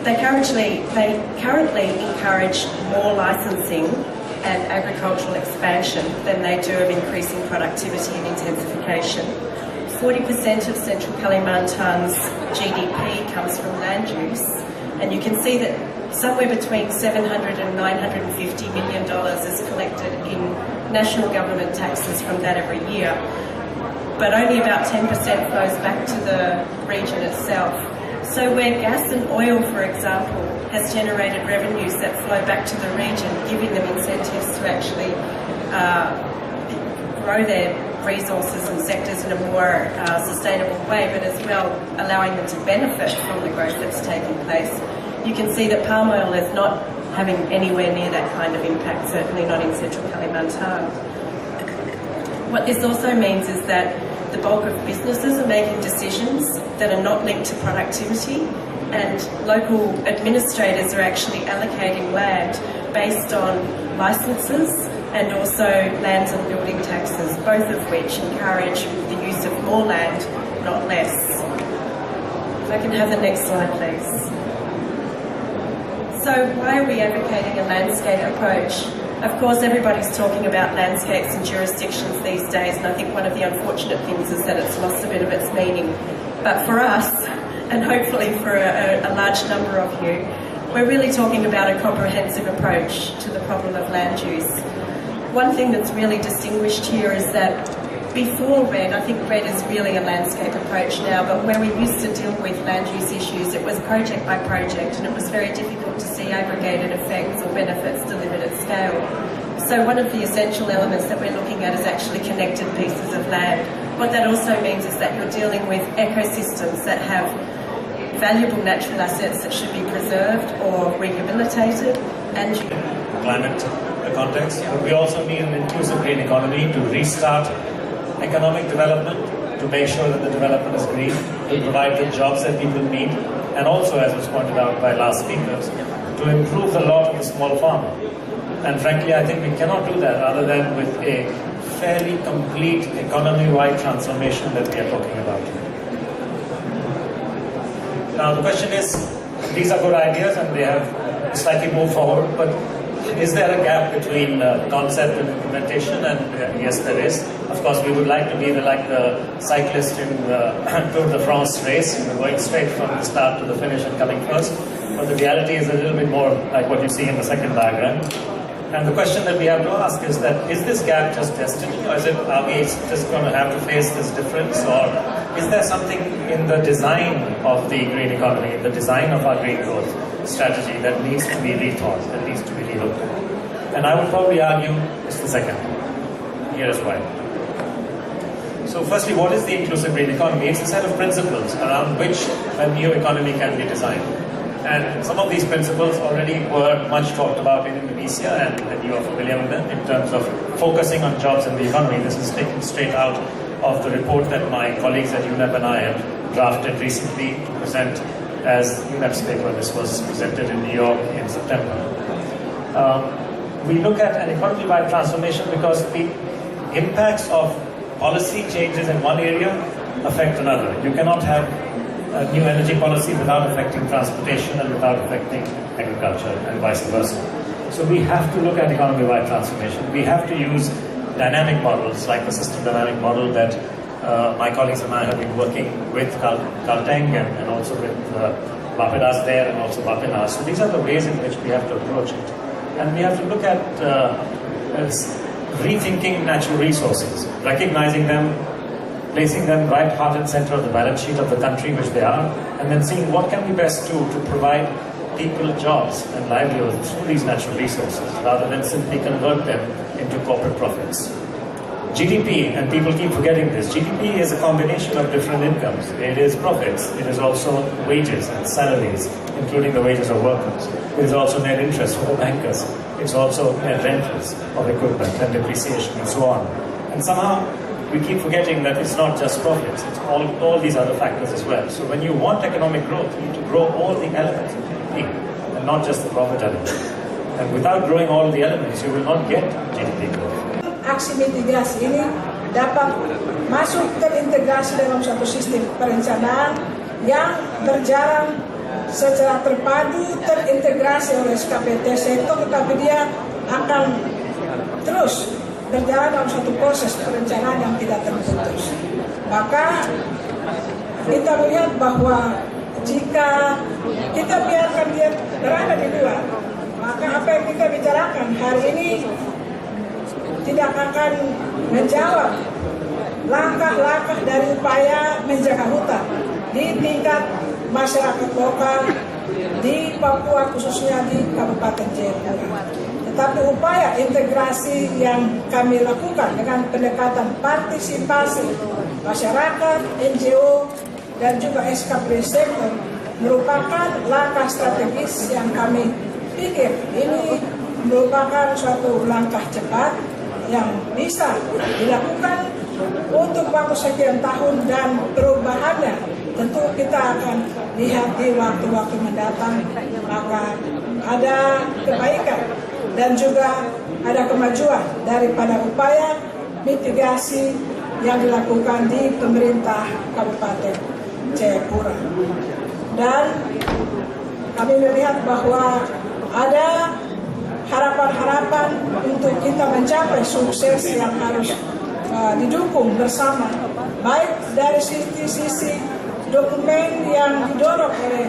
They currently encourage more licensing and agricultural expansion than they do of increasing productivity and intensification. 40% of Central Kalimantan's GDP comes from land use, and you can see that somewhere between $700 and $950 million is collected in national government taxes from that every year, but only about 10% flows back to the region itself. So where gas and oil, for example, has generated revenues that flow back to the region, giving them incentives to actually grow their resources and sectors in a more sustainable way, but as well allowing them to benefit from the growth that's taking place. You can see that palm oil is not having anywhere near that kind of impact, certainly not in Central Kalimantan. What this also means is that the bulk of businesses are making decisions that are not linked to productivity, and local administrators are actually allocating land based on licences and also lands and building taxes, both of which encourage the use of more land, not less. If I can have the next slide, please. So why are we advocating a landscape approach? Of course, everybody's talking about landscapes and jurisdictions these days, and I think one of the unfortunate things is that it's lost a bit of its meaning. But for us, and hopefully for a large number of you, we're really talking about a comprehensive approach to the problem of land use. One thing that's really distinguished here is that before RED, I think RED is really a landscape approach now, but where we used to deal with land use issues, it was project by project, and it was very difficult to see aggregated effects or benefits delivered at scale. So one of the essential elements that we're looking at is actually connected pieces of land. What that also means is that you're dealing with ecosystems that have valuable natural assets that should be preserved or rehabilitated, and climate context. But we also need an inclusive green economy to restart economic development, to make sure that the development is green, to provide the jobs that people need, and also, as was pointed out by last speakers, to improve the lot of the small farmer. And frankly, I think we cannot do that other than with a fairly complete economy-wide transformation that we are talking about. Now the question is, these are good ideas and they have slightly moved forward, but is there a gap between concept and implementation? And yes, there is. Of course, we would like to be like the cyclist in the Tour de France race, going straight from the start to the finish and coming first. But the reality is a little bit more like what you see in the second diagram. And the question that we have to ask is that, is this gap just destiny, or are we just going to have to face this difference, or is there something in the design of the green economy, in the design of our green growth strategy that needs to be rethought, that needs to be relooked at? And I would probably argue it's the second. Here is why. So firstly, what is the inclusive green economy? It's a set of principles around which a new economy can be designed. And some of these principles already were much talked about in Indonesia, and you are familiar with them in terms of focusing on jobs in the economy. This is taken straight out of the report that my colleagues at UNEP and I have drafted recently to present as UNEP's paper. This was presented in New York in September. We look at an economy-wide transformation because the impacts of policy changes in one area affect another. You cannot have a new energy policy without affecting transportation and without affecting agriculture, and vice versa. So we have to look at economy-wide transformation. We have to use dynamic models like the system dynamic model that my colleagues and I have been working with Calteng and also with Bappenas there and also Bappenas. So these are the ways in which we have to approach it. And we have to look at rethinking natural resources, recognizing them, placing them right heart and center of the balance sheet of the country which they are, and then seeing what can we best do to provide people jobs and livelihoods through these natural resources, rather than simply convert them into corporate profits. GDP, and people keep forgetting this, GDP is a combination of different incomes. It is profits, it is also wages and salaries, including the wages of workers. It is also net interest for the bankers. It's also net rentals of equipment and depreciation and so on. And somehow, we keep forgetting that it's not just profits, it's all these other factors as well. So when you want economic growth, you need to grow all the elements of GDP, and not just the profit element. And without growing all the elements, you will not get GDP growth. Aksi mitigasi ini dapat masuk terintegrasi dalam suatu sistem perencanaan yang berjalan secara terpadu terintegrasi oleh SKPT sektor, tetapi dia akan terus berjalan dalam suatu proses perencanaan yang tidak terputus. Maka kita melihat bahwa jika kita biarkan dia berada di luar, maka apa yang kita bicarakan hari ini tidak akan menjawab langkah-langkah dari upaya menjaga hutan di tingkat masyarakat lokal di Papua, khususnya di Kabupaten Jayapura. Tetapi upaya integrasi yang kami lakukan dengan pendekatan partisipasi masyarakat, NGO, dan juga SKPD sektor merupakan langkah strategis yang kami pikir ini merupakan suatu langkah cepat yang bisa dilakukan untuk waktu sekian tahun, dan perubahannya tentu kita akan lihat di waktu-waktu mendatang. Maka ada kebaikan dan juga ada kemajuan daripada upaya mitigasi yang dilakukan di pemerintah Kabupaten Jayapura. Dan kami melihat bahwa ada harapan-harapan untuk kita mencapai sukses yang harus didukung bersama, baik dari sisi dokumen yang didorong oleh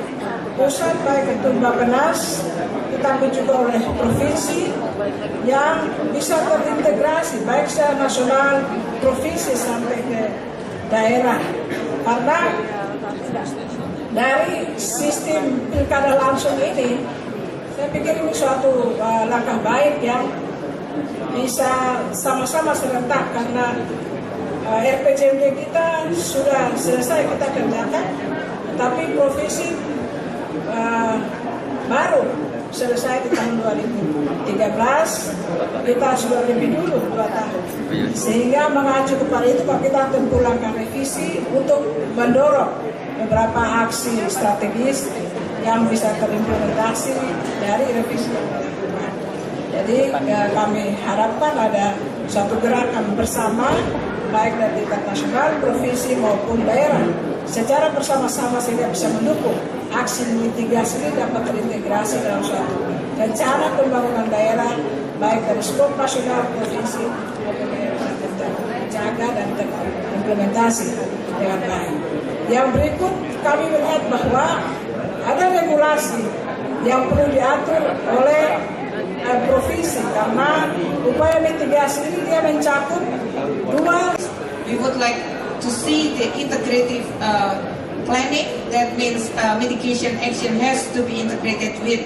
pusat, baik itu Bappenas, tetapi juga oleh provinsi yang bisa terintegrasi baik secara nasional, provinsi sampai ke daerah. Karena dari sistem pilkada langsung ini, saya pikir ini suatu langkah baik yang bisa sama-sama serentak, karena RPJMD kita sudah selesai kita kerjakan, tapi provinsi baru selesai di tahun 2013, kita sudah lebih dulu 2 tahun. Sehingga mengacu kepada itu kita akan pulangkan revisi untuk mendorong beberapa aksi strategis yang bisa terimplementasi dari revisi yang dilakukan. Jadi kami harapkan ada suatu gerakan bersama, baik dari tingkat nasional, provinsi maupun daerah, secara bersama-sama sehingga bisa mendukung aksi mitigasi ini dapat terintegrasi dalam suatu rencana pembangunan daerah, baik dari skop nasional, provinsi maupun daerah, terjaga dan terimplementasi dengan baik. Yang berikut kami melihat bahwa ada regulasi yang perlu diatur oleh provinsi, karena upaya mitigasi ini dia mencakup 2. We would like to see the integrative planning. That means mitigation action has to be integrated with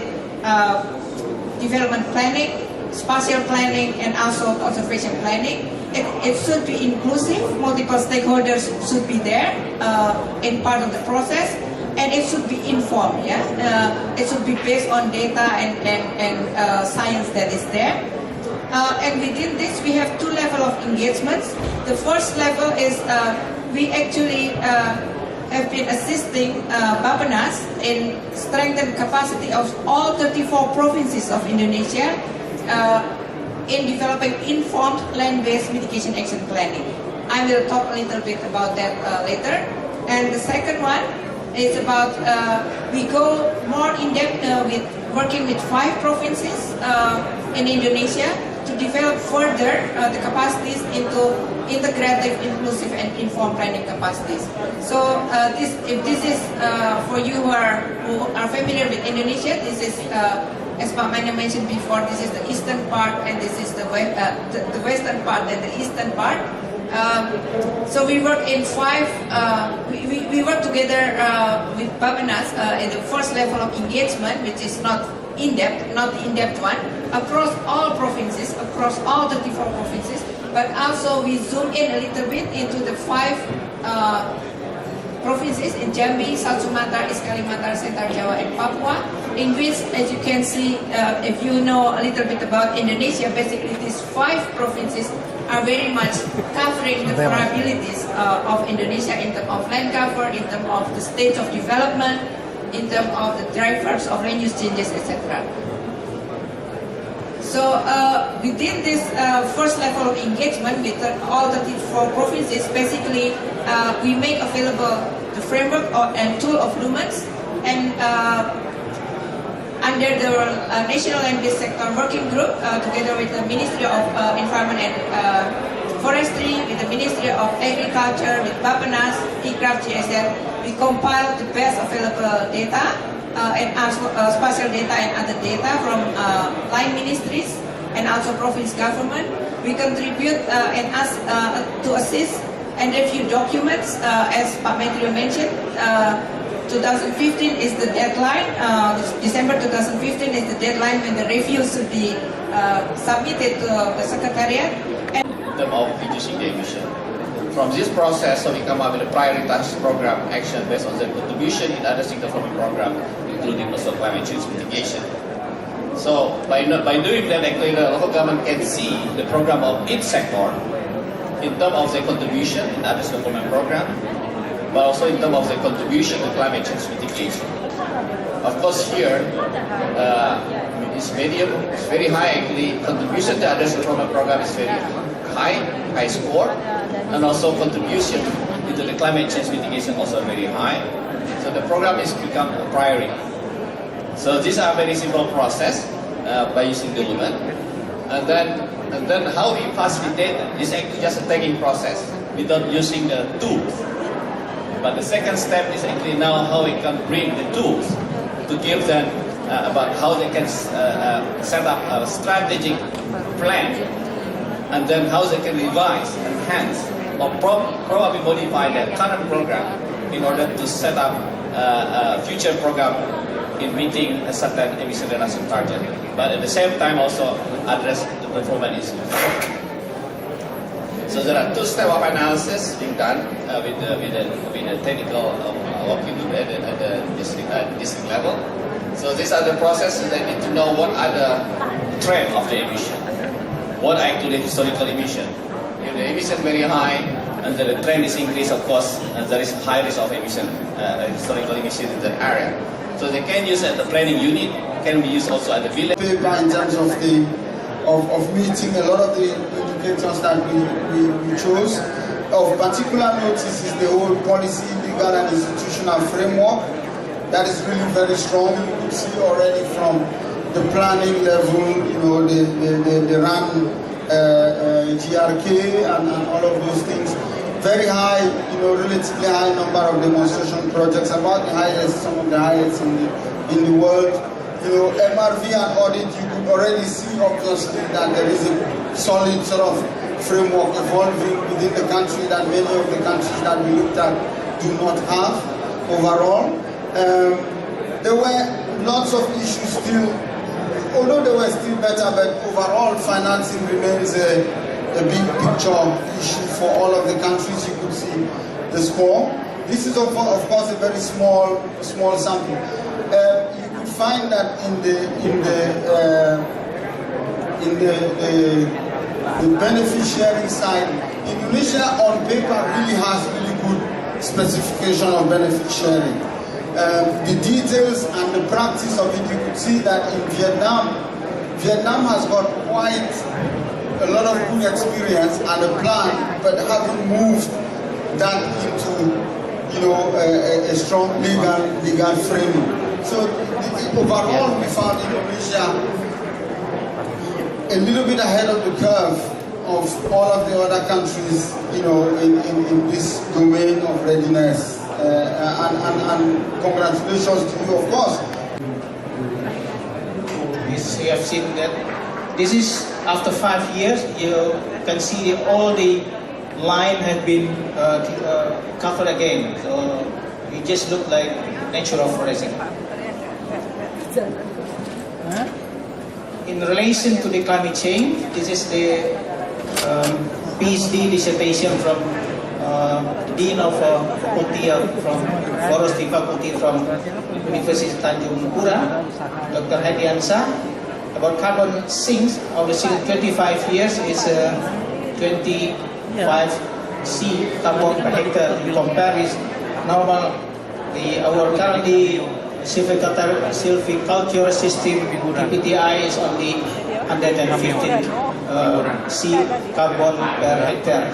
development planning, spatial planning, and also conservation planning. It should be inclusive. Multiple stakeholders should be there in part of the process. And it should be informed, yeah. It should be based on data and science that is there. And within this, we have 2 levels of engagements. The first level is we actually have been assisting Bappenas in strengthen capacity of all 34 provinces of Indonesia in developing informed land-based mitigation action planning. I will talk a little bit about that later. And the second one is about we go more in depth with working with 5 provinces in Indonesia to develop further the capacities into integrative, inclusive, and informed planning capacities. So if this is for you who are familiar with Indonesia, this is as Pak Mane mentioned before, this is the eastern part, and this is the western part and the eastern part. So we work in 5. We work together with Bappenas in the first level of engagement, which is not in-depth, not the in-depth one, across all provinces, across all 34 provinces. But also we zoom in a little bit into the 5 provinces in Jambi, South Sumatra, East Kalimantan, Central Java, and Papua, in which, as you can see, if you know a little bit about Indonesia, basically these 5 provinces are very much covering the vulnerabilities of Indonesia in terms of land cover, in terms of the stage of development, in terms of the drivers of land use changes, etc. So within this first level of engagement with all 34 provinces, basically we make available the framework and tool of Lumens, and under the National Land Based Sector Working Group, together with the Ministry of Environment and Forestry, with the Ministry of Agriculture, with Bappenas, ICRAF, GSL, we compile the best available data and spatial data and other data from line ministries and also province government. We contribute and ask to assist and review documents, as Pak Metrio mentioned. 2015 is the deadline. December 2015 is the deadline when the review should be submitted to the Secretariat. In terms of reducing the emission. From this process, so we come up with a prioritized program action based on the contribution in other sector development program, including also climate change mitigation. So by doing that, actually the local government can see the program of each sector in terms of the contribution in other development program, but also in terms of the contribution to climate change mitigation. Of course, here it's medium, it's very high actually. Contribution to other development program is very high score, and also contribution into the climate change mitigation also very high. So the program is become a priority. So these are very simple process by using the Lumen, and then how we facilitate is actually just a tagging process without using the tools. But the second step is actually now how we can bring the tools to give them about how they can set up a strategic plan, and then how they can revise, enhance, or probably modify their current program in order to set up a future program in meeting a certain emission reduction target, but at the same time also address the performance issues. So there are two steps of analysis being done with the technical working group at the district level. So these are the processes that need to know what are the trend of the emission, what are actually historical emission. If the emission very high and the trend is increased, of course, there is high risk of emission, historical emission in that area. So they can use at the planning unit, can be used also at the village. Paper in terms of meeting a lot of the indicators that we chose. Of particular notice is the whole policy, legal and institutional framework that is really very strong. You could see already from the planning level, you know, the RAN, GRK and all of those things. Very high, you know, relatively high number of demonstration projects, about the highest, some of the highest in the world. You know, MRV and audit, you could already see obviously that there is a solid sort of framework evolving within the country that many of the countries that we looked at do not have overall. There were lots of issues still, although they were still better, but overall financing remains a big picture issue for all of the countries. You could see the score. This is of course a very small sample. You could find that in the benefit sharing side, Indonesia on paper really has really good specification of benefit sharing. The details and the practice of it, you could see that in Vietnam has got quite a lot of good experience and a plan, but haven't moved that into, you know, a strong legal framework. So overall, we found Indonesia a little bit ahead of the curve of all of the other countries, you know, in this domain of readiness. And congratulations to you, of course. We have seen that this is after 5 years. You can see all the line have been covered again. So it just look like natural foraging. In relation to the climate change, this is the PhD dissertation from Dean of Faculty from Forestry Faculty from University Tanjung Pura, Dr. Hadiansa, about carbon sinks. Of the 25 years is 25 C carbon per hectare. You compare with normal, our currently silviculture system, PPTI is only 115 C carbon per hectare.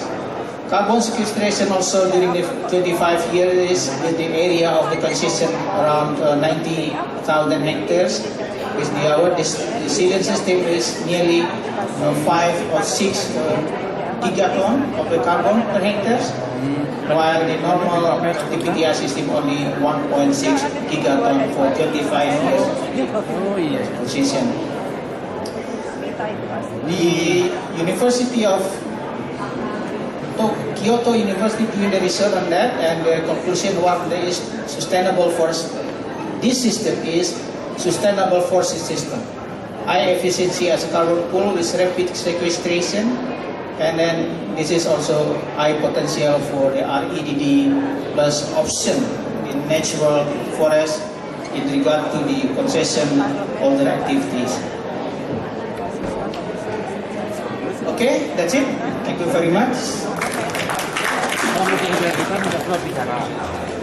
Carbon sequestration also during the 25 years with the area of the concession around 90,000 hectares. With the sealing system is nearly 5 or 6 gigaton of the carbon per hectare, while the normal PTR system only 1.6 gigaton for 25 years concession. The University of Kyoto University doing the research on that, and the conclusion what there is sustainable forest. This system is sustainable forest system. High efficiency as a carbon pool with rapid sequestration, and then this is also high potential for the REDD plus option in natural forest in regard to the concession holder activities. Okay, that's it. Thank you very much. Vamos a ir a